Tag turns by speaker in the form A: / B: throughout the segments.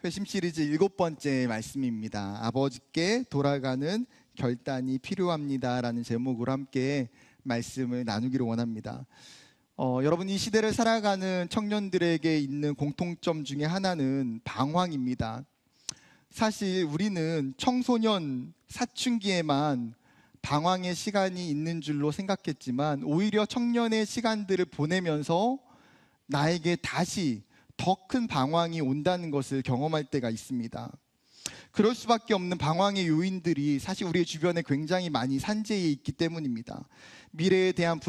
A: 회심 시리즈 7번째 말씀입니다. 아버지께 돌아가는 결단이 필요합니다 라는 제목으로 함께 말씀을 나누기를 원합니다. 여러분, 이 시대를 살아가는 청년들에게 있는 공통점 중에 하나는 방황입니다. 사실 우리는 청소년 사춘기에만 방황의 시간이 있는 줄로 생각했지만 오히려 청년의 시간들을 보내면서 나에게 다시 더 큰 방황이 온다는 것을 경험할 때가 있습니다. 그럴 수밖에 없는 방황의 요인들이 사실 우리의 주변에 굉장히 많이 산재해 있기 때문입니다. 미래에 대한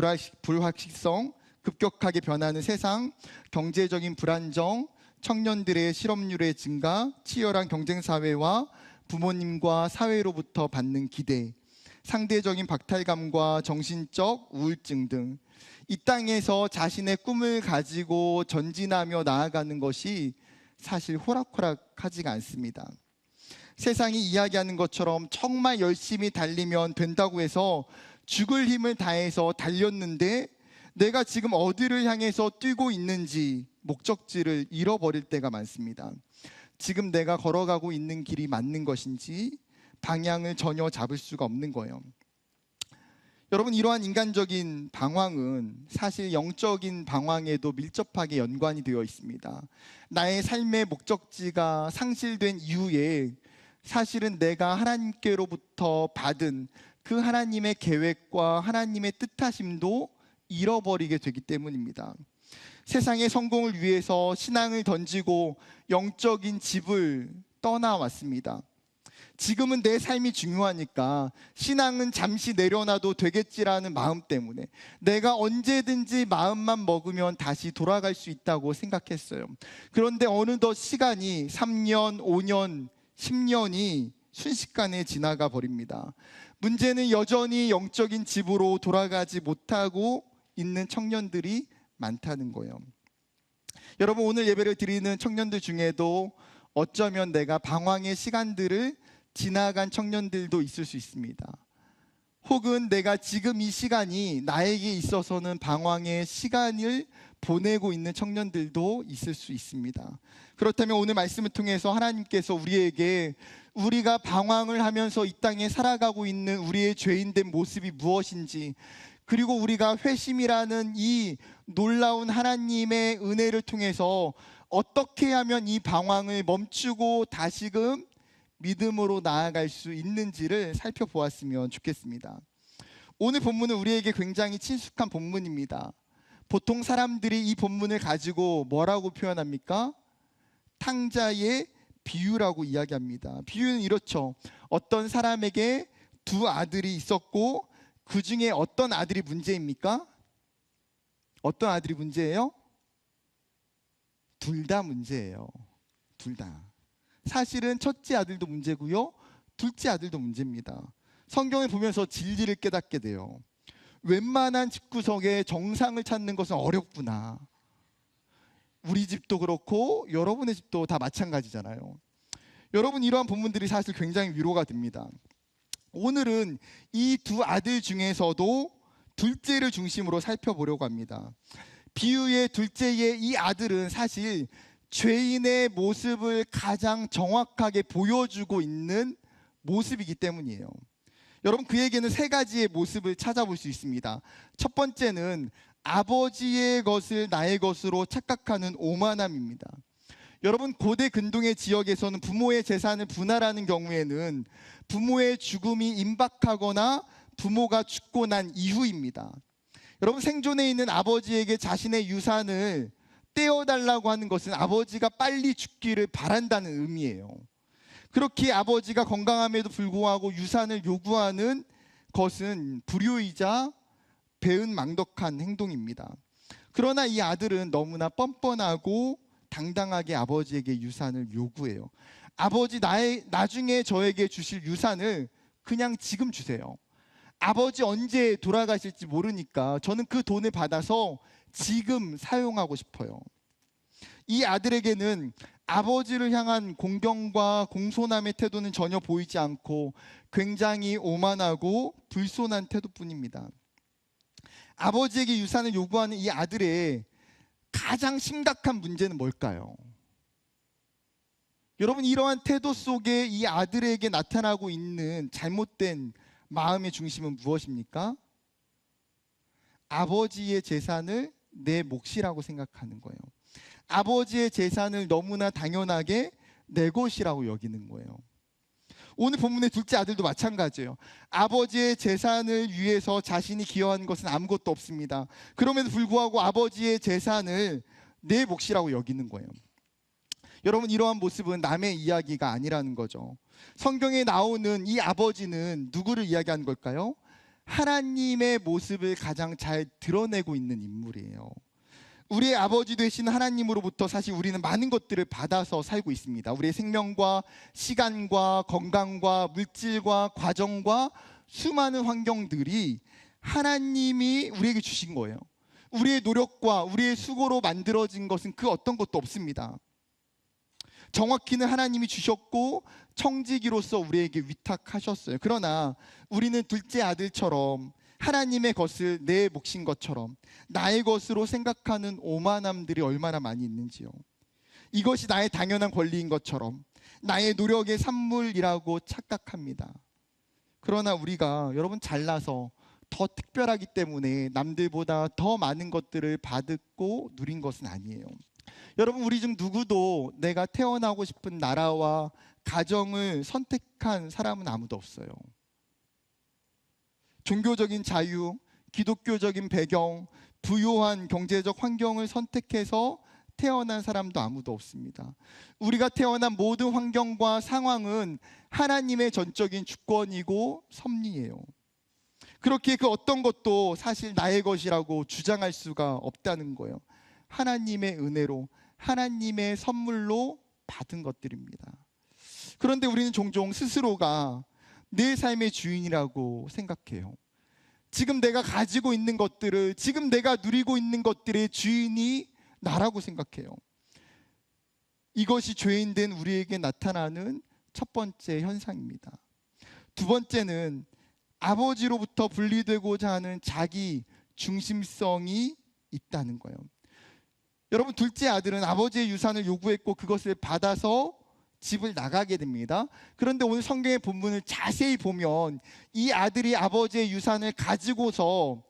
A: 불확실성, 급격하게 변하는 세상, 경제적인 불안정, 청년들의 실업률의 증가, 치열한 경쟁사회와 부모님과 사회로부터 받는 기대, 상대적인 박탈감과 정신적 우울증 등 이 땅에서 자신의 꿈을 가지고 전진하며 나아가는 것이 사실 호락호락하지가 않습니다. 세상이 이야기하는 것처럼 정말 열심히 달리면 된다고 해서 죽을 힘을 다해서 달렸는데 내가 지금 어디를 향해서 뛰고 있는지 목적지를 잃어버릴 때가 많습니다. 지금 내가 걸어가고 있는 길이 맞는 것인지 방향을 전혀 잡을 수가 없는 거예요. 여러분, 이러한 인간적인 방황은 사실 영적인 방황에도 밀접하게 연관이 되어 있습니다. 나의 삶의 목적지가 상실된 이후에 사실은 내가 하나님께로부터 받은 그 하나님의 계획과 하나님의 뜻하심도 잃어버리게 되기 때문입니다. 세상의 성공을 위해서 신앙을 던지고 영적인 집을 떠나왔습니다. 지금은 내 삶이 중요하니까 신앙은 잠시 내려놔도 되겠지라는 마음 때문에 내가 언제든지 마음만 먹으면 다시 돌아갈 수 있다고 생각했어요. 그런데 어느덧 시간이 3년, 5년, 10년이 순식간에 지나가 버립니다. 문제는 여전히 영적인 집으로 돌아가지 못하고 있는 청년들이 많다는 거예요. 여러분, 오늘 예배를 드리는 청년들 중에도 어쩌면 내가 방황의 시간들을 지나간 청년들도 있을 수 있습니다. 혹은 내가 지금 이 시간이 나에게 있어서는 방황의 시간을 보내고 있는 청년들도 있을 수 있습니다. 그렇다면 오늘 말씀을 통해서 하나님께서 우리에게 우리가 방황을 하면서 이 땅에 살아가고 있는 우리의 죄인된 모습이 무엇인지, 그리고 우리가 회심이라는 이 놀라운 하나님의 은혜를 통해서 어떻게 하면 이 방황을 멈추고 다시금 믿음으로 나아갈 수 있는지를 살펴보았으면 좋겠습니다. 오늘 본문은 우리에게 굉장히 친숙한 본문입니다. 보통 사람들이 이 본문을 가지고 뭐라고 표현합니까? 탕자의 비유라고 이야기합니다. 비유는 이렇죠. 어떤 사람에게 두 아들이 있었고 그 중에 어떤 아들이 문제입니까? 어떤 아들이 문제예요? 둘 다 문제예요. 둘 다. 사실은 첫째 아들도 문제고요, 둘째 아들도 문제입니다. 성경을 보면서 진리를 깨닫게 돼요. 웬만한 집구석에 정상을 찾는 것은 어렵구나. 우리 집도 그렇고 여러분의 집도 다 마찬가지잖아요. 여러분, 이러한 본문들이 사실 굉장히 위로가 됩니다. 오늘은 이 두 아들 중에서도 둘째를 중심으로 살펴보려고 합니다. 비유의 둘째의 이 아들은 사실 죄인의 모습을 가장 정확하게 보여주고 있는 모습이기 때문이에요. 여러분, 그에게는 세 가지의 모습을 찾아볼 수 있습니다. 첫 번째는 아버지의 것을 나의 것으로 착각하는 오만함입니다. 여러분, 고대 근동의 지역에서는 부모의 재산을 분할하는 경우에는 부모의 죽음이 임박하거나 부모가 죽고 난 이후입니다. 여러분, 생존해 있는 아버지에게 자신의 유산을 떼어달라고 하는 것은 아버지가 빨리 죽기를 바란다는 의미예요. 그렇게 아버지가 건강함에도 불구하고 유산을 요구하는 것은 불효이자 배은망덕한 행동입니다. 그러나 이 아들은 너무나 뻔뻔하고 당당하게 아버지에게 유산을 요구해요. 아버지, 나중에 저에게 주실 유산을 그냥 지금 주세요. 아버지 언제 돌아가실지 모르니까 저는 그 돈을 받아서 지금 사용하고 싶어요. 이 아들에게는 아버지를 향한 공경과 공손함의 태도는 전혀 보이지 않고 굉장히 오만하고 불손한 태도뿐입니다. 아버지에게 유산을 요구하는 이 아들의 가장 심각한 문제는 뭘까요? 여러분, 이러한 태도 속에 이 아들에게 나타나고 있는 잘못된 마음의 중심은 무엇입니까? 아버지의 재산을 내 몫이라고 생각하는 거예요. 아버지의 재산을 너무나 당연하게 내 것이라고 여기는 거예요. 오늘 본문의 둘째 아들도 마찬가지예요. 아버지의 재산을 위해서 자신이 기여한 것은 아무것도 없습니다. 그럼에도 불구하고 아버지의 재산을 내 몫이라고 여기는 거예요. 여러분, 이러한 모습은 남의 이야기가 아니라는 거죠. 성경에 나오는 이 아버지는 누구를 이야기하는 걸까요? 하나님의 모습을 가장 잘 드러내고 있는 인물이에요. 우리의 아버지 되신 하나님으로부터 사실 우리는 많은 것들을 받아서 살고 있습니다. 우리의 생명과 시간과 건강과 물질과 과정과 수많은 환경들이 하나님이 우리에게 주신 거예요. 우리의 노력과 우리의 수고로 만들어진 것은 그 어떤 것도 없습니다. 정확히는 하나님이 주셨고 청지기로서 우리에게 위탁하셨어요. 그러나 우리는 둘째 아들처럼 하나님의 것을 내 몫인 것처럼 나의 것으로 생각하는 오만함들이 얼마나 많이 있는지요. 이것이 나의 당연한 권리인 것처럼 나의 노력의 산물이라고 착각합니다. 그러나 우리가 여러분 잘나서 더 특별하기 때문에 남들보다 더 많은 것들을 받고 누린 것은 아니에요. 여러분, 우리 중 누구도 내가 태어나고 싶은 나라와 가정을 선택한 사람은 아무도 없어요. 종교적인 자유, 기독교적인 배경, 부유한 경제적 환경을 선택해서 태어난 사람도 아무도 없습니다. 우리가 태어난 모든 환경과 상황은 하나님의 전적인 주권이고 섭리예요. 그렇게 그 어떤 것도 사실 나의 것이라고 주장할 수가 없다는 거예요. 하나님의 은혜로, 하나님의 선물로 받은 것들입니다. 그런데 우리는 종종 스스로가 내 삶의 주인이라고 생각해요. 지금 내가 가지고 있는 것들을, 지금 내가 누리고 있는 것들의 주인이 나라고 생각해요. 이것이 죄인된 우리에게 나타나는 첫 번째 현상입니다. 두 번째는 아버지로부터 분리되고자 하는 자기 중심성이 있다는 거예요. 여러분, 둘째 아들은 아버지의 유산을 요구했고 그것을 받아서 집을 나가게 됩니다. 그런데 오늘 성경의 본문을 자세히 보면 이 아들이 아버지의 유산을 가지고서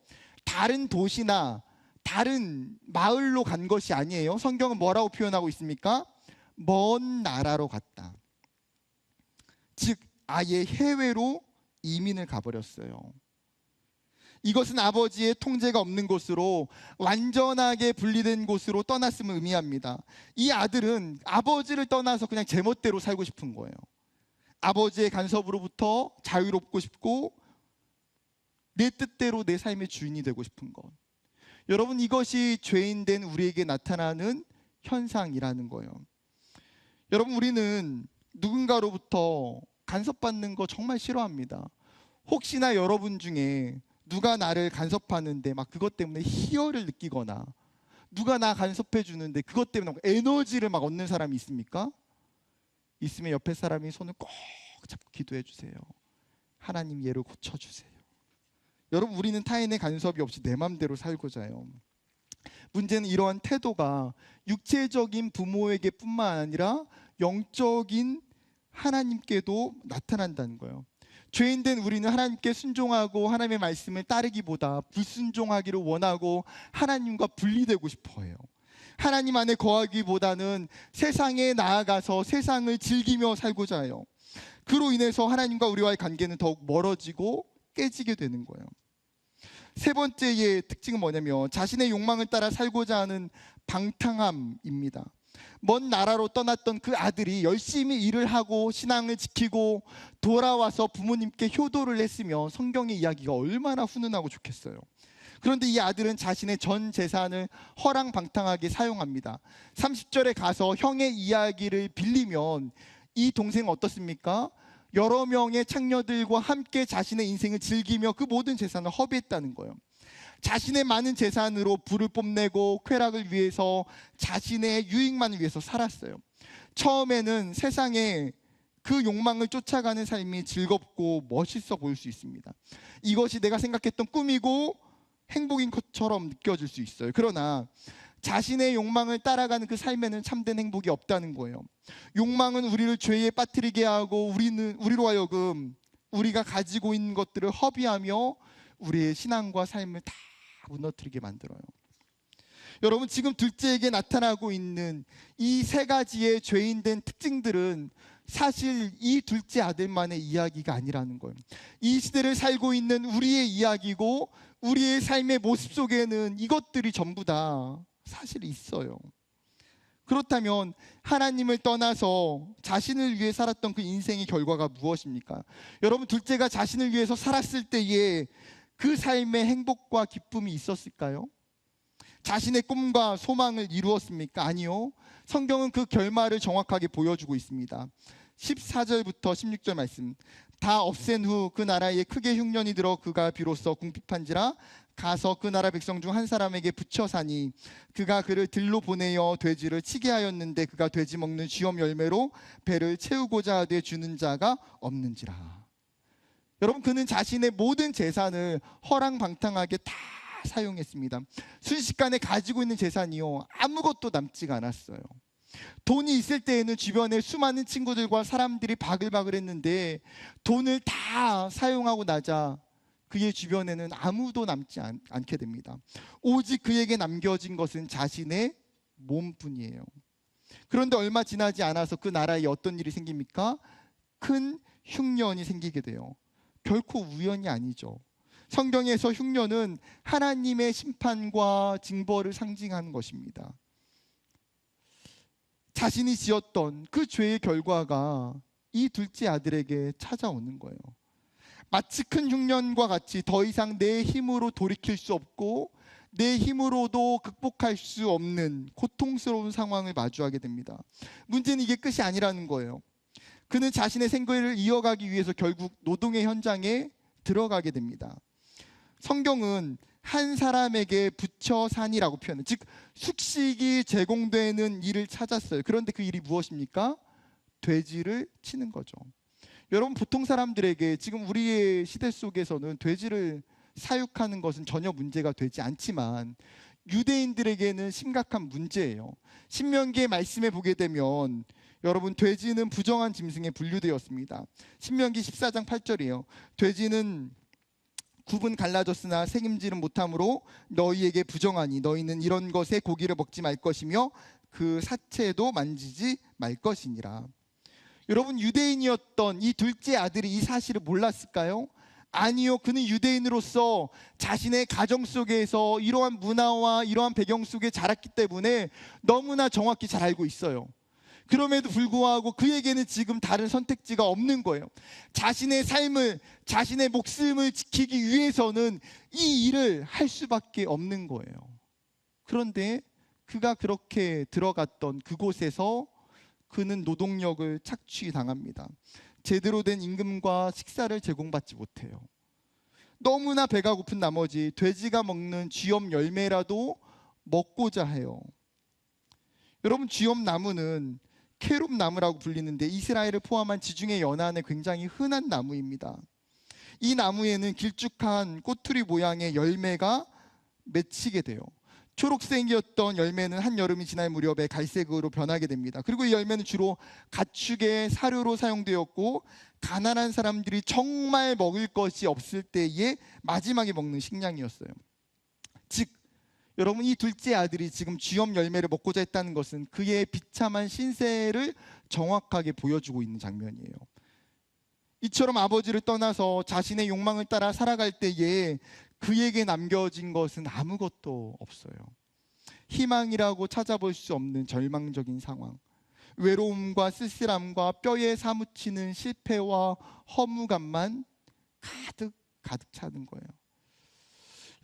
A: 다른 도시나 다른 마을로 간 것이 아니에요. 성경은 뭐라고 표현하고 있습니까? 먼 나라로 갔다. 즉 아예 해외로 이민을 가버렸어요. 이것은 아버지의 통제가 없는 곳으로, 완전하게 분리된 곳으로 떠났음을 의미합니다. 이 아들은 아버지를 떠나서 그냥 제멋대로 살고 싶은 거예요. 아버지의 간섭으로부터 자유롭고 싶고 내 뜻대로 내 삶의 주인이 되고 싶은 것. 여러분, 이것이 죄인된 우리에게 나타나는 현상이라는 거예요. 여러분, 우리는 누군가로부터 간섭받는 거 정말 싫어합니다. 혹시나 여러분 중에 누가 나를 간섭하는데 막 그것 때문에 희열을 느끼거나, 누가 나 간섭해 주는데 그것 때문에 에너지를 막 얻는 사람이 있습니까? 있으면 옆에 사람이 손을 꼭 잡고 기도해 주세요. 하나님 얘를 고쳐주세요. 여러분, 우리는 타인의 간섭이 없이 내 맘대로 살고자 해요. 문제는 이러한 태도가 육체적인 부모에게 뿐만 아니라 영적인 하나님께도 나타난다는 거예요. 죄인된 우리는 하나님께 순종하고 하나님의 말씀을 따르기보다 불순종하기를 원하고 하나님과 분리되고 싶어 해요. 하나님 안에 거하기보다는 세상에 나아가서 세상을 즐기며 살고자 해요. 그로 인해서 하나님과 우리와의 관계는 더욱 멀어지고 깨지게 되는 거예요. 세 번째의 특징은 뭐냐면 자신의 욕망을 따라 살고자 하는 방탕함입니다. 먼 나라로 떠났던 그 아들이 열심히 일을 하고 신앙을 지키고 돌아와서 부모님께 효도를 했으면 성경의 이야기가 얼마나 훈훈하고 좋겠어요. 그런데 이 아들은 자신의 전 재산을 허랑방탕하게 사용합니다. 30절에 가서 형의 이야기를 빌리면 이 동생은 어떻습니까? 여러 명의 창녀들과 함께 자신의 인생을 즐기며 그 모든 재산을 허비했다는 거예요. 자신의 많은 재산으로 부를 뽐내고 쾌락을 위해서 자신의 유익만을 위해서 살았어요. 처음에는 세상에 그 욕망을 쫓아가는 삶이 즐겁고 멋있어 보일 수 있습니다. 이것이 내가 생각했던 꿈이고 행복인 것처럼 느껴질 수 있어요. 그러나 자신의 욕망을 따라가는 그 삶에는 참된 행복이 없다는 거예요. 욕망은 우리를 죄에 빠뜨리게 하고 우리로 하여금 우리가 가지고 있는 것들을 허비하며 우리의 신앙과 삶을 다 무너뜨리게 만들어요. 여러분, 지금 둘째에게 나타나고 있는 이 세 가지의 죄인된 특징들은 사실 이 둘째 아들만의 이야기가 아니라는 거예요. 이 시대를 살고 있는 우리의 이야기고 우리의 삶의 모습 속에는 이것들이 전부 다 사실 있어요. 그렇다면 하나님을 떠나서 자신을 위해 살았던 그 인생의 결과가 무엇입니까? 여러분, 둘째가 자신을 위해서 살았을 때에 그 삶의 행복과 기쁨이 있었을까요? 자신의 꿈과 소망을 이루었습니까? 아니요. 성경은 그 결말을 정확하게 보여주고 있습니다. 14절부터 16절 말씀. 다 없앤 후 그 나라에 크게 흉년이 들어 그가 비로소 궁핍한지라 가서 그 나라 백성 중 한 사람에게 붙여 사니 그가 그를 들로 보내어 돼지를 치게 하였는데 그가 돼지 먹는 쥐염 열매로 배를 채우고자 하되 주는 자가 없는지라. 여러분, 그는 자신의 모든 재산을 허랑방탕하게 다 사용했습니다. 순식간에 가지고 있는 재산이요, 아무것도 남지가 않았어요. 돈이 있을 때에는 주변에 수많은 친구들과 사람들이 바글바글 했는데 돈을 다 사용하고 나자 그의 주변에는 아무도 남지 않게 됩니다. 오직 그에게 남겨진 것은 자신의 몸뿐이에요. 그런데 얼마 지나지 않아서 그 나라에 어떤 일이 생깁니까? 큰 흉년이 생기게 돼요. 결코 우연이 아니죠. 성경에서 흉년은 하나님의 심판과 징벌을 상징하는 것입니다. 자신이 지었던 그 죄의 결과가 이 둘째 아들에게 찾아오는 거예요. 마치 큰 흉년과 같이 더 이상 내 힘으로 돌이킬 수 없고 내 힘으로도 극복할 수 없는 고통스러운 상황을 마주하게 됩니다. 문제는 이게 끝이 아니라는 거예요. 그는 자신의 생계를 이어가기 위해서 결국 노동의 현장에 들어가게 됩니다. 성경은 한 사람에게 붙여 산이라고 표현해요. 즉 숙식이 제공되는 일을 찾았어요. 그런데 그 일이 무엇입니까? 돼지를 치는 거죠. 여러분, 보통 사람들에게 지금 우리의 시대 속에서는 돼지를 사육하는 것은 전혀 문제가 되지 않지만 유대인들에게는 심각한 문제예요. 신명기의 말씀에 보게 되면 여러분, 돼지는 부정한 짐승에 분류되었습니다. 신명기 14장 8절이에요. 돼지는 굽은 갈라졌으나 책임지는 못함으로 너희에게 부정하니 너희는 이런 것의 고기를 먹지 말 것이며 그 사체도 만지지 말 것이니라. 여러분, 유대인이었던 이 둘째 아들이 이 사실을 몰랐을까요? 아니요. 그는 유대인으로서 자신의 가정 속에서 이러한 문화와 이러한 배경 속에 자랐기 때문에 너무나 정확히 잘 알고 있어요. 그럼에도 불구하고 그에게는 지금 다른 선택지가 없는 거예요. 자신의 삶을, 자신의 목숨을 지키기 위해서는 이 일을 할 수밖에 없는 거예요. 그런데 그가 그렇게 들어갔던 그곳에서 그는 노동력을 착취당합니다. 제대로 된 임금과 식사를 제공받지 못해요. 너무나 배가 고픈 나머지 돼지가 먹는 쥐염 열매라도 먹고자 해요. 여러분, 쥐염 나무는 캐롭 나무라고 불리는데 이스라엘을 포함한 지중해 연안에 굉장히 흔한 나무입니다. 이 나무에는 길쭉한 꼬투리 모양의 열매가 맺히게 돼요. 초록색이었던 열매는 한여름이 지날 무렵에 갈색으로 변하게 됩니다. 그리고 이 열매는 주로 가축의 사료로 사용되었고 가난한 사람들이 정말 먹을 것이 없을 때에 마지막에 먹는 식량이었어요. 즉 여러분, 이 둘째 아들이 지금 쥐염 열매를 먹고자 했다는 것은 그의 비참한 신세를 정확하게 보여주고 있는 장면이에요. 이처럼 아버지를 떠나서 자신의 욕망을 따라 살아갈 때에 그에게 남겨진 것은 아무것도 없어요. 희망이라고 찾아볼 수 없는 절망적인 상황, 외로움과 쓸쓸함과 뼈에 사무치는 실패와 허무감만 가득 차는 거예요.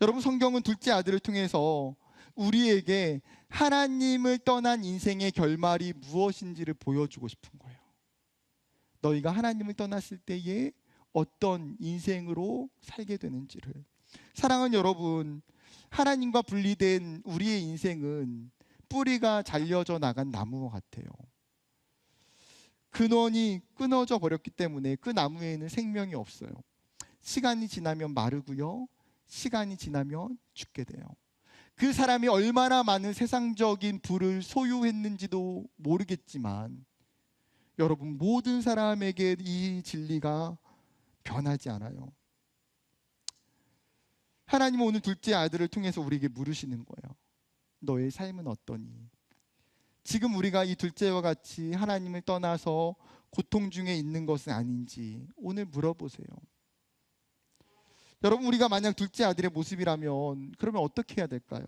A: 여러분, 성경은 둘째 아들을 통해서 우리에게 하나님을 떠난 인생의 결말이 무엇인지를 보여주고 싶은 거예요. 너희가 하나님을 떠났을 때에 어떤 인생으로 살게 되는지를. 사랑하는 여러분, 하나님과 분리된 우리의 인생은 뿌리가 잘려져 나간 나무와 같아요. 근원이 끊어져 버렸기 때문에 그 나무에는 생명이 없어요. 시간이 지나면 마르고요, 시간이 지나면 죽게 돼요. 그 사람이 얼마나 많은 세상적인 부를 소유했는지도 모르겠지만 여러분, 모든 사람에게 이 진리가 변하지 않아요. 하나님은 오늘 둘째 아들을 통해서 우리에게 물으시는 거예요. 너의 삶은 어떠니? 지금 우리가 이 둘째와 같이 하나님을 떠나서 고통 중에 있는 것은 아닌지 오늘 물어보세요. 여러분, 우리가 만약 둘째 아들의 모습이라면 그러면 어떻게 해야 될까요?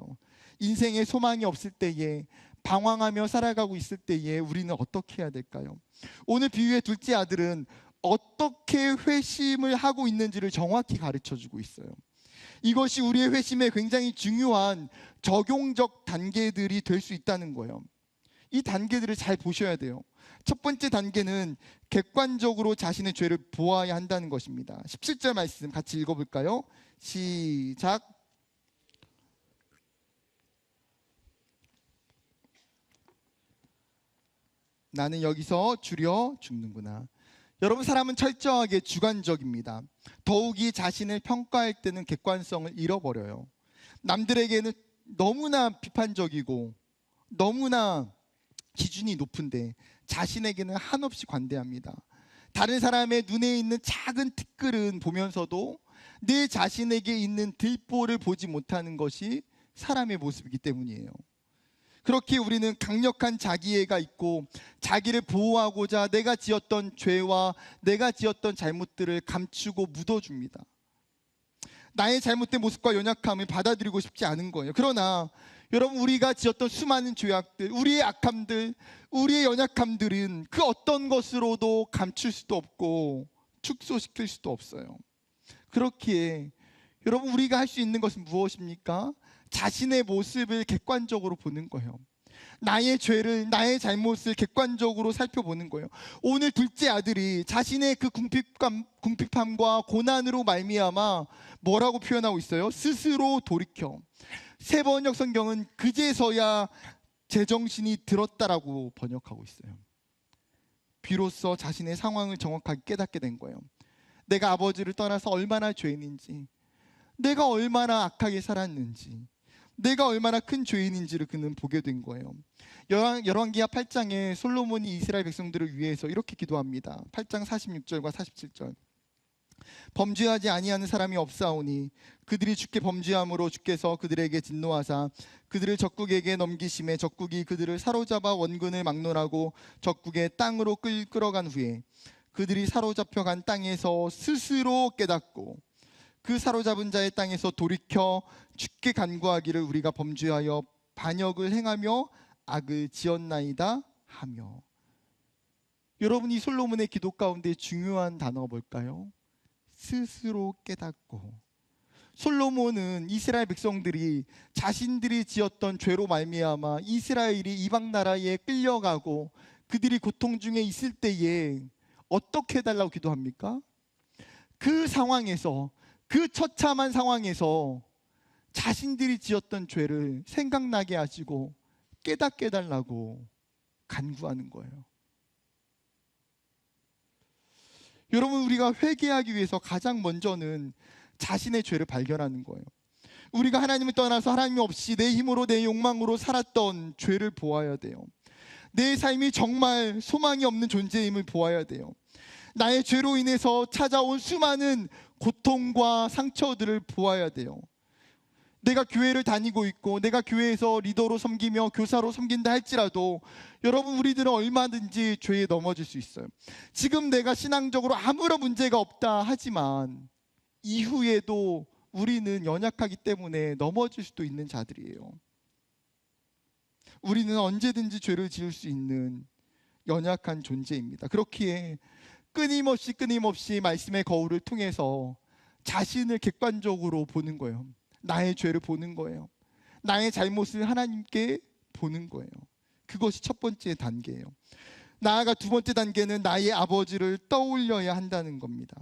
A: 인생에 소망이 없을 때에, 방황하며 살아가고 있을 때에 우리는 어떻게 해야 될까요? 오늘 비유의 둘째 아들은 어떻게 회심을 하고 있는지를 정확히 가르쳐주고 있어요. 이것이 우리의 회심에 굉장히 중요한 적용적 단계들이 될 수 있다는 거예요. 이 단계들을 잘 보셔야 돼요. 첫 번째 단계는 객관적으로 자신의 죄를 보아야 한다는 것입니다. 17절 말씀 같이 읽어볼까요? 시작. 나는 여기서 줄여 죽는구나. 여러분, 사람은 철저하게 주관적입니다. 더욱이 자신을 평가할 때는 객관성을 잃어버려요. 남들에게는 너무나 비판적이고 너무나 기준이 높은데 자신에게는 한없이 관대합니다. 다른 사람의 눈에 있는 작은 티끌은 보면서도 내 자신에게 있는 들보를 보지 못하는 것이 사람의 모습이기 때문이에요. 그렇게 우리는 강력한 자기애가 있고 자기를 보호하고자 내가 지었던 죄와 내가 지었던 잘못들을 감추고 묻어줍니다. 나의 잘못된 모습과 연약함을 받아들이고 싶지 않은 거예요. 그러나 여러분, 우리가 지었던 수많은 죄악들, 우리의 악함들, 우리의 연약함들은 그 어떤 것으로도 감출 수도 없고 축소시킬 수도 없어요. 그렇기에 여러분, 우리가 할 수 있는 것은 무엇입니까? 자신의 모습을 객관적으로 보는 거예요. 나의 죄를, 나의 잘못을 객관적으로 살펴보는 거예요. 오늘 둘째 아들이 자신의 그 궁핍함과 고난으로 말미암아 뭐라고 표현하고 있어요? 스스로 돌이켜. 세번역 성경은 그제서야 제정신이 들었다라고 번역하고 있어요. 비로소 자신의 상황을 정확하게 깨닫게 된 거예요. 내가 아버지를 떠나서 얼마나 죄인인지, 내가 얼마나 악하게 살았는지, 내가 얼마나 큰 죄인인지를 그는 보게 된 거예요. 열왕기하 8장에 솔로몬이 이스라엘 백성들을 위해서 이렇게 기도합니다. 8장 46절과 47절. 범죄하지 아니하는 사람이 없사오니 그들이 주께 범죄함으로 주께서 그들에게 진노하사 그들을 적국에게 넘기심에 적국이 그들을 사로잡아 원근을 막론하고 적국의 땅으로 끌어간 후에 그들이 사로잡혀 간 땅에서 스스로 깨닫고 그 사로잡은 자의 땅에서 돌이켜 주께 간구하기를 우리가 범죄하여 반역을 행하며 악을 지었나이다 하며. 여러분, 이 솔로몬의 기도 가운데 중요한 단어가 뭘까요? 스스로 깨닫고. 솔로몬은 이스라엘 백성들이 자신들이 지었던 죄로 말미암아 이스라엘이 이방 나라에 끌려가고 그들이 고통 중에 있을 때에 어떻게 해달라고 기도합니까? 그 상황에서, 그 처참한 상황에서 자신들이 지었던 죄를 생각나게 하시고 깨닫게 해달라고 간구하는 거예요. 여러분, 우리가 회개하기 위해서 가장 먼저는 자신의 죄를 발견하는 거예요. 우리가 하나님을 떠나서 하나님 없이 내 힘으로 내 욕망으로 살았던 죄를 보아야 돼요. 내 삶이 정말 소망이 없는 존재임을 보아야 돼요. 나의 죄로 인해서 찾아온 수많은 고통과 상처들을 보아야 돼요. 내가 교회를 다니고 있고 내가 교회에서 리더로 섬기며 교사로 섬긴다 할지라도 여러분, 우리들은 얼마든지 죄에 넘어질 수 있어요. 지금 내가 신앙적으로 아무런 문제가 없다 하지만 이후에도 우리는 연약하기 때문에 넘어질 수도 있는 자들이에요. 우리는 언제든지 죄를 지을 수 있는 연약한 존재입니다. 그렇기에 끊임없이 말씀의 거울을 통해서 자신을 객관적으로 보는 거예요. 나의 죄를 보는 거예요. 나의 잘못을 하나님께 보는 거예요. 그것이 첫 번째 단계예요. 나아가 두 번째 단계는 나의 아버지를 떠올려야 한다는 겁니다.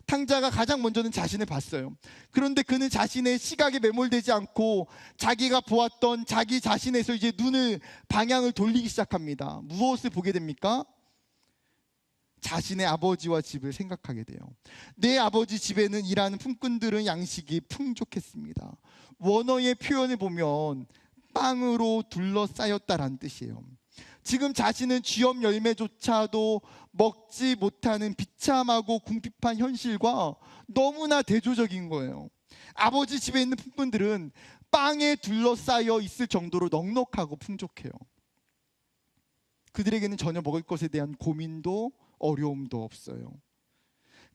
A: 탕자가 가장 먼저는 자신을 봤어요. 그런데 그는 자신의 시각에 매몰되지 않고 자기가 보았던 자기 자신에서 이제 방향을 돌리기 시작합니다. 무엇을 보게 됩니까? 자신의 아버지와 집을 생각하게 돼요. 내 아버지 집에는 일하는 품꾼들은 양식이 풍족했습니다. 원어의 표현을 보면 빵으로 둘러싸였다라는 뜻이에요. 지금 자신은 쥐업 열매조차도 먹지 못하는 비참하고 궁핍한 현실과 너무나 대조적인 거예요. 아버지 집에 있는 품꾼들은 빵에 둘러싸여 있을 정도로 넉넉하고 풍족해요. 그들에게는 전혀 먹을 것에 대한 고민도 어려움도 없어요.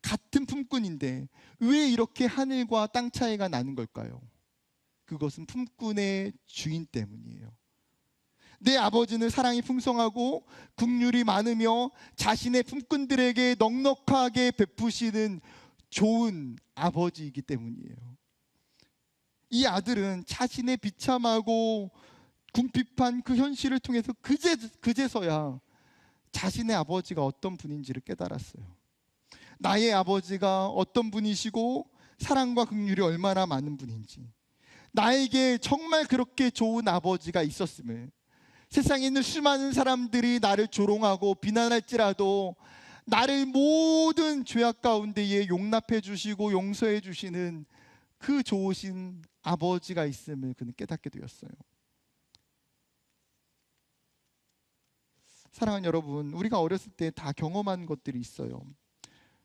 A: 같은 품꾼인데 왜 이렇게 하늘과 땅 차이가 나는 걸까요? 그것은 품꾼의 주인 때문이에요. 내 아버지는 사랑이 풍성하고 긍휼이 많으며 자신의 품꾼들에게 넉넉하게 베푸시는 좋은 아버지이기 때문이에요. 이 아들은 자신의 비참하고 궁핍한 그 현실을 통해서 그제서야 자신의 아버지가 어떤 분인지를 깨달았어요. 나의 아버지가 어떤 분이시고 사랑과 긍휼이 얼마나 많은 분인지, 나에게 정말 그렇게 좋은 아버지가 있었음을, 세상에 있는 수많은 사람들이 나를 조롱하고 비난할지라도 나를 모든 죄악 가운데에 용납해 주시고 용서해 주시는 그 좋으신 아버지가 있음을 그는 깨닫게 되었어요. 사랑하는 여러분, 우리가 어렸을 때 다 경험한 것들이 있어요.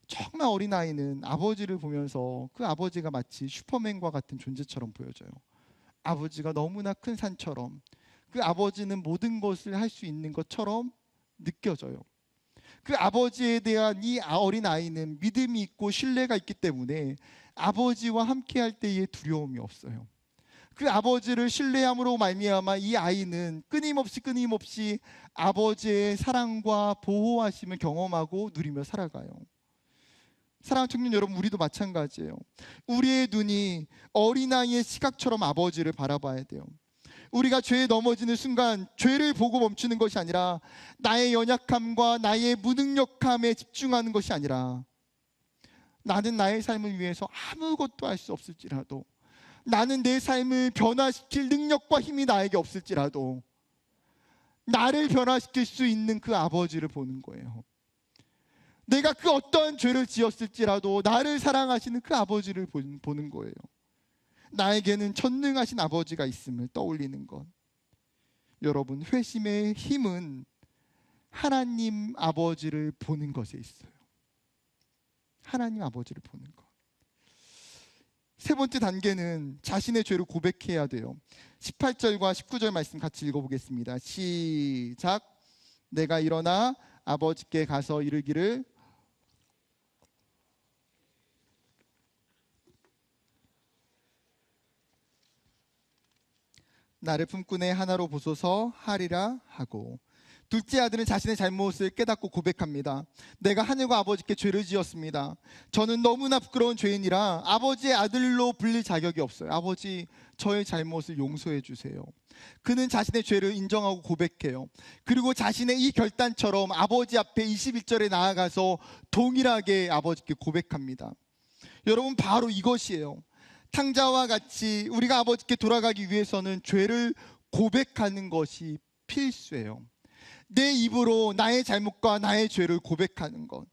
A: 정말 어린아이는 아버지를 보면서 그 아버지가 마치 슈퍼맨과 같은 존재처럼 보여져요. 아버지가 너무나 큰 산처럼, 그 아버지는 모든 것을 할 수 있는 것처럼 느껴져요. 그 아버지에 대한 이 어린아이는 믿음이 있고 신뢰가 있기 때문에 아버지와 함께 할 때에 두려움이 없어요. 그 아버지를 신뢰함으로 말미암아 이 아이는 끊임없이 아버지의 사랑과 보호하심을 경험하고 누리며 살아가요. 사랑하는 청년 여러분, 우리도 마찬가지예요. 우리의 눈이 어린아이의 시각처럼 아버지를 바라봐야 돼요. 우리가 죄에 넘어지는 순간 죄를 보고 멈추는 것이 아니라 나의 연약함과 나의 무능력함에 집중하는 것이 아니라, 나는 나의 삶을 위해서 아무것도 할 수 없을지라도, 나는 내 삶을 변화시킬 능력과 힘이 나에게 없을지라도 나를 변화시킬 수 있는 그 아버지를 보는 거예요. 내가 그 어떠한 죄를 지었을지라도 나를 사랑하시는 그 아버지를 보는 거예요. 나에게는 전능하신 아버지가 있음을 떠올리는 것. 여러분, 회심의 힘은 하나님 아버지를 보는 것에 있어요. 하나님 아버지를 보는 것. 세 번째 단계는 자신의 죄를 고백해야 돼요. 18절과 19절 말씀 같이 읽어보겠습니다. 시작. 내가 일어나 아버지께 가서 이르기를, 나를 품꾼의 하나로 보소서 하리라 하고. 둘째 아들은 자신의 잘못을 깨닫고 고백합니다. 내가 하늘과 아버지께 죄를 지었습니다. 저는 너무나 부끄러운 죄인이라 아버지의 아들로 불릴 자격이 없어요. 아버지, 저의 잘못을 용서해 주세요. 그는 자신의 죄를 인정하고 고백해요. 그리고 자신의 이 결단처럼 아버지 앞에 21절에 나아가서 동일하게 아버지께 고백합니다. 여러분, 바로 이것이에요. 탕자와 같이 우리가 아버지께 돌아가기 위해서는 죄를 고백하는 것이 필수예요. 내 입으로 나의 잘못과 나의 죄를 고백하는 것.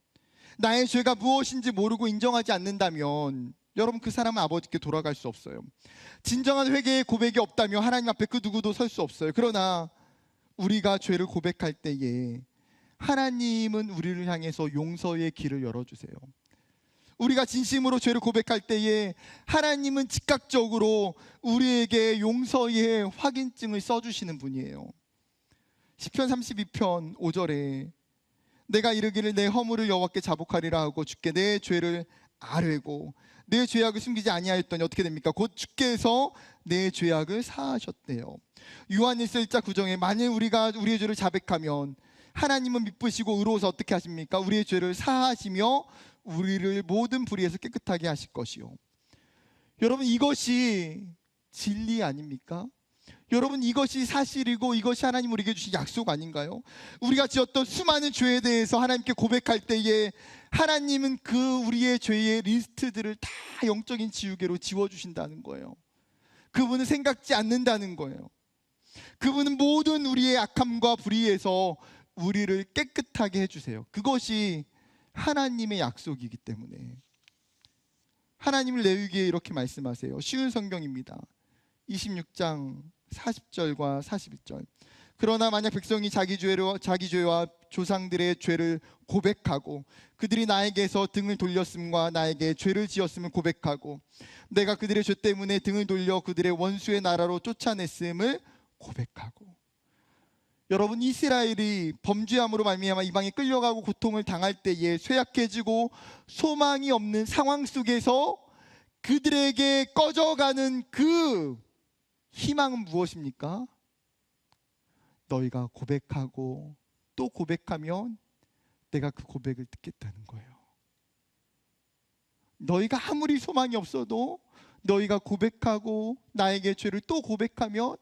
A: 나의 죄가 무엇인지 모르고 인정하지 않는다면 여러분, 그 사람은 아버지께 돌아갈 수 없어요. 진정한 회개의 고백이 없다면 하나님 앞에 그 누구도 설 수 없어요. 그러나 우리가 죄를 고백할 때에 하나님은 우리를 향해서 용서의 길을 열어주세요. 우리가 진심으로 죄를 고백할 때에 하나님은 즉각적으로 우리에게 용서의 확인증을 써주시는 분이에요. 시편 32편 5절에 내가 이르기를 내 허물을 여호와께 자복하리라 하고 주께 내 죄를 아뢰고 내 죄악을 숨기지 아니하였더니 어떻게 됩니까? 곧 주께서 내 죄악을 사하셨대요. 요한일서 1장 9절에 만일 우리가 우리의 죄를 자백하면 하나님은 미쁘시고 의로워서 어떻게 하십니까? 우리의 죄를 사하시며 우리를 모든 불의에서 깨끗하게 하실 것이요. 여러분, 이것이 진리 아닙니까? 여러분, 이것이 사실이고 이것이 하나님 우리에게 주신 약속 아닌가요? 우리가 지었던 수많은 죄에 대해서 하나님께 고백할 때에 하나님은 그 우리의 죄의 리스트들을 다 영적인 지우개로 지워주신다는 거예요. 그분은 생각지 않는다는 거예요. 그분은 모든 우리의 악함과 불의에서 우리를 깨끗하게 해주세요. 그것이 하나님의 약속이기 때문에. 하나님을 레위기에 이렇게 말씀하세요. 쉬운 성경입니다. 26장 40절과 41절. 그러나 만약 백성이 자기 죄와 조상들의 죄를 고백하고 그들이 나에게서 등을 돌렸음과 나에게 죄를 지었음을 고백하고 내가 그들의 죄 때문에 등을 돌려 그들의 원수의 나라로 쫓아냈음을 고백하고. 여러분, 이스라엘이 범죄함으로 말미암아 이방에 끌려가고 고통을 당할 때에 쇠약해지고 소망이 없는 상황 속에서 그들에게 꺼져가는 그 희망은 무엇입니까? 너희가 고백하고 또 고백하면 내가 그 고백을 듣겠다는 거예요. 너희가 아무리 소망이 없어도 너희가 고백하고 나에게 죄를 또 고백하면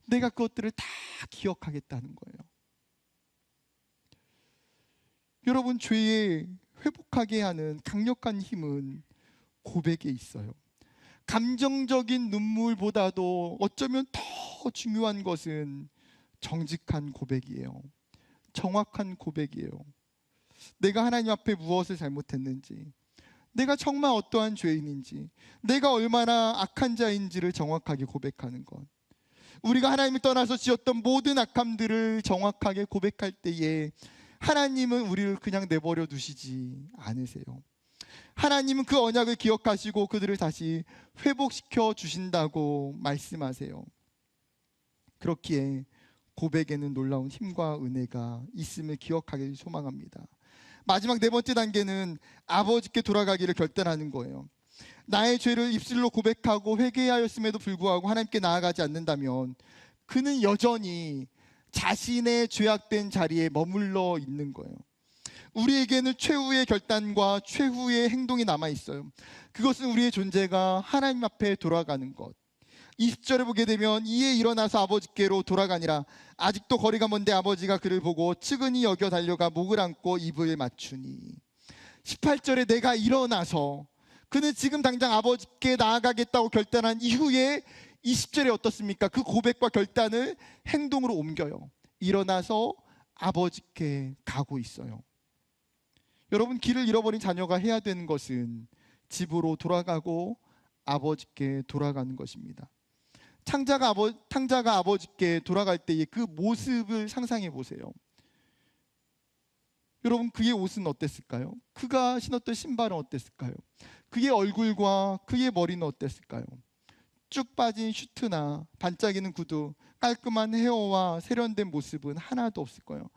A: 내가 그것들을 다 기억하겠다는 거예요. 여러분, 죄에 회복하게 하는 강력한 힘은 고백에 있어요. 감정적인 눈물보다도 어쩌면 더 중요한 것은 정직한 고백이에요. 정확한 고백이에요. 내가 하나님 앞에 무엇을 잘못했는지, 내가 정말 어떠한 죄인인지, 내가 얼마나 악한 자인지를 정확하게 고백하는 것. 우리가 하나님을 떠나서 지었던 모든 악함들을 정확하게 고백할 때에 하나님은 우리를 그냥 내버려 두시지 않으세요. 하나님은 그 언약을 기억하시고 그들을 다시 회복시켜 주신다고 말씀하세요. 그렇기에 고백에는 놀라운 힘과 은혜가 있음을 기억하길 소망합니다. 마지막 네 번째 단계는 아버지께 돌아가기를 결단하는 거예요. 나의 죄를 입술로 고백하고 회개하였음에도 불구하고 하나님께 나아가지 않는다면 그는 여전히 자신의 죄악된 자리에 머물러 있는 거예요. 우리에게는 최후의 결단과 최후의 행동이 남아 있어요. 그것은 우리의 존재가 하나님 앞에 돌아가는 것. 20절에 보게 되면 이에 일어나서 아버지께로 돌아가니라. 아직도 거리가 먼데 아버지가 그를 보고 측은히 여겨 달려가 목을 안고 입을 맞추니. 18절에 내가 일어나서, 그는 지금 당장 아버지께 나아가겠다고 결단한 이후에 20절에 어떻습니까? 그 고백과 결단을 행동으로 옮겨요. 일어나서 아버지께 가고 있어요. 여러분, 길을 잃어버린 자녀가 해야 되는 것은 집으로 돌아가고 아버지께 돌아가는 것입니다. 탕자가 아버지께 돌아갈 때의 그 모습을 상상해 보세요. 여러분, 그의 옷은 어땠을까요? 그가 신었던 신발은 어땠을까요? 그의 얼굴과 그의 머리는 어땠을까요? 쭉 빠진 슈트나 반짝이는 구두, 깔끔한 헤어와 세련된 모습은 하나도 없을 거예요.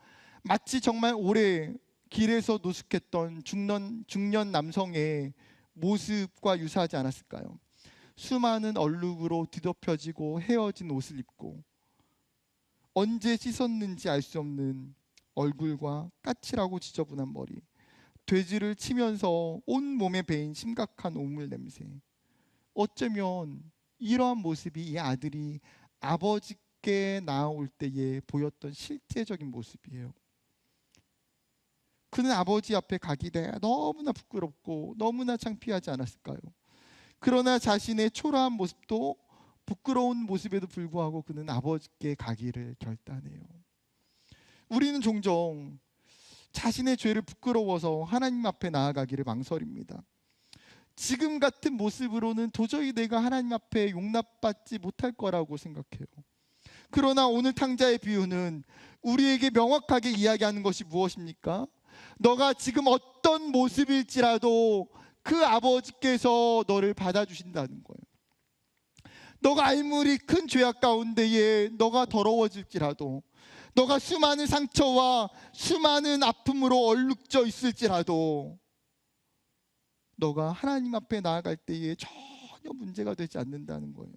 A: 마치 정말 오래 길에서 노숙했던 중년 남성의 모습과 유사하지 않았을까요? 수많은 얼룩으로 뒤덮여지고 헤어진 옷을 입고 언제 씻었는지 알 수 없는 얼굴과 까칠하고 지저분한 머리, 돼지를 치면서 온 몸에 배인 심각한 오물 냄새. 어쩌면 이러한 모습이 이 아들이 아버지께 나아올 때에 보였던 실제적인 모습이에요. 그는 아버지 앞에 가기에 너무나 부끄럽고 너무나 창피하지 않았을까요? 그러나 자신의 초라한 모습도 부끄러운 모습에도 불구하고 그는 아버지께 가기를 결단해요. 우리는 종종 자신의 죄를 부끄러워서 하나님 앞에 나아가기를 망설입니다. 지금 같은 모습으로는 도저히 내가 하나님 앞에 용납받지 못할 거라고 생각해요. 그러나 오늘 탕자의 비유는 우리에게 명확하게 이야기하는 것이 무엇입니까? 너가 지금 어떤 모습일지라도 그 아버지께서 너를 받아주신다는 거예요. 너가 아무리 큰 죄악 가운데에 너가 더러워질지라도, 너가 수많은 상처와 수많은 아픔으로 얼룩져 있을지라도 너가 하나님 앞에 나아갈 때에 전혀 문제가 되지 않는다는 거예요.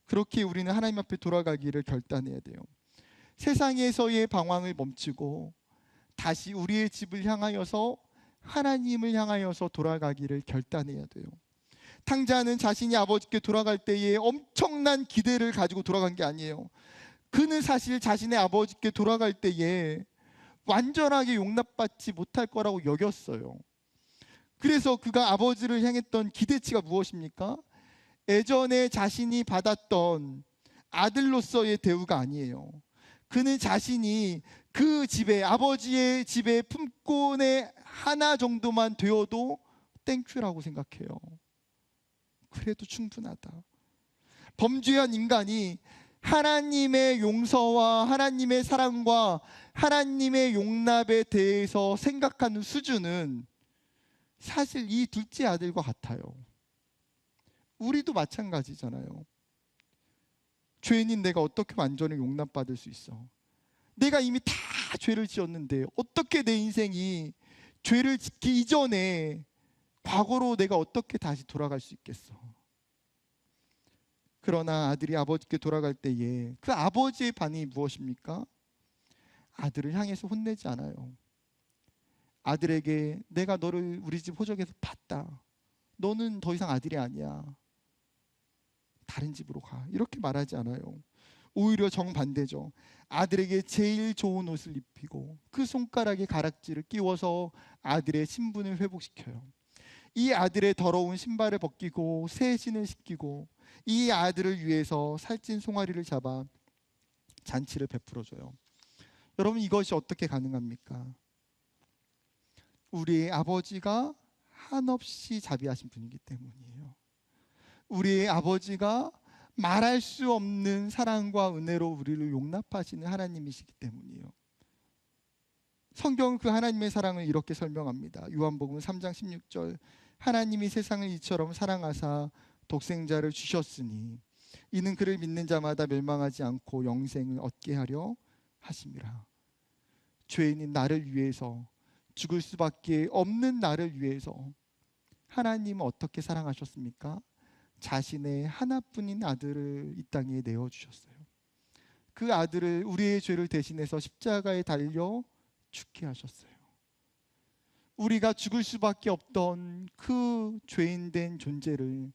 A: 그렇게 우리는 하나님 앞에 돌아가기를 결단해야 돼요. 세상에서의 방황을 멈추고 다시 우리의 집을 향하여서 하나님을 향하여서 돌아가기를 결단해야 돼요. 탕자는 자신이 아버지께 돌아갈 때에 엄청난 기대를 가지고 돌아간 게 아니에요. 그는 사실 자신의 아버지께 돌아갈 때에 완전하게 용납받지 못할 거라고 여겼어요. 그래서 그가 아버지를 향했던 기대치가 무엇입니까? 예전에 자신이 받았던 아들로서의 대우가 아니에요. 그는 자신이 그 집에, 아버지의 집에 품꾼의 하나 정도만 되어도 땡큐라고 생각해요. 그래도 충분하다. 범죄한 인간이 하나님의 용서와 하나님의 사랑과 하나님의 용납에 대해서 생각하는 수준은 사실 이 둘째 아들과 같아요. 우리도 마찬가지잖아요. 죄인인 내가 어떻게 완전히 용납받을 수 있어? 내가 이미 다 죄를 지었는데 어떻게 내 인생이 죄를 짓기 이전에 과거로 내가 어떻게 다시 돌아갈 수 있겠어? 그러나 아들이 아버지께 돌아갈 때에 그 아버지의 반응이 무엇입니까? 아들을 향해서 혼내지 않아요. 아들에게 내가 너를 우리 집 호적에서 봤다. 너는 더 이상 아들이 아니야. 다른 집으로 가. 이렇게 말하지 않아요. 오히려 정반대죠. 아들에게 제일 좋은 옷을 입히고 그 손가락에 가락지를 끼워서 아들의 신분을 회복시켜요. 이 아들의 더러운 신발을 벗기고 새 신을 신기고 이 아들을 위해서 살찐 송아리를 잡아 잔치를 베풀어줘요. 여러분, 이것이 어떻게 가능합니까? 우리의 아버지가 한없이 자비하신 분이기 때문이에요. 우리의 아버지가 말할 수 없는 사랑과 은혜로 우리를 용납하시는 하나님이시기 때문이에요. 성경은 그 하나님의 사랑을 이렇게 설명합니다. 요한복음 3장 16절, 하나님이 세상을 이처럼 사랑하사 독생자를 주셨으니 이는 그를 믿는 자마다 멸망하지 않고 영생을 얻게 하려 하심이라. 죄인인 나를 위해서, 죽을 수밖에 없는 나를 위해서 하나님은 어떻게 사랑하셨습니까? 자신의 하나뿐인 아들을 이 땅에 내어주셨어요. 그 아들을, 우리의 죄를 대신해서 십자가에 달려 죽게 하셨어요. 우리가 죽을 수밖에 없던 그 죄인된 존재를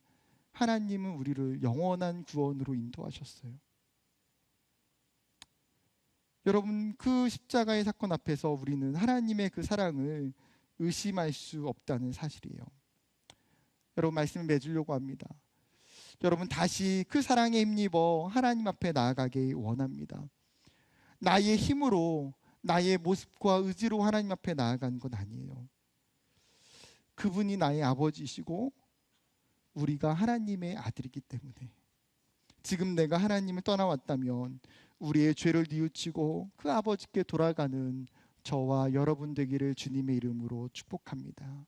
A: 하나님은 우리를 영원한 구원으로 인도하셨어요. 여러분, 그 십자가의 사건 앞에서 우리는 하나님의 그 사랑을 의심할 수 없다는 사실이에요. 여러분, 말씀을 맺으려고 합니다. 여러분, 다시 그 사랑에 힘입어 하나님 앞에 나아가기 원합니다. 나의 힘으로, 나의 모습과 의지로 하나님 앞에 나아가는 건 아니에요. 그분이 나의 아버지시고 우리가 하나님의 아들이기 때문에 지금 내가 하나님을 떠나왔다면 우리의 죄를 뉘우치고 그 아버지께 돌아가는 저와 여러분 되기를 주님의 이름으로 축복합니다.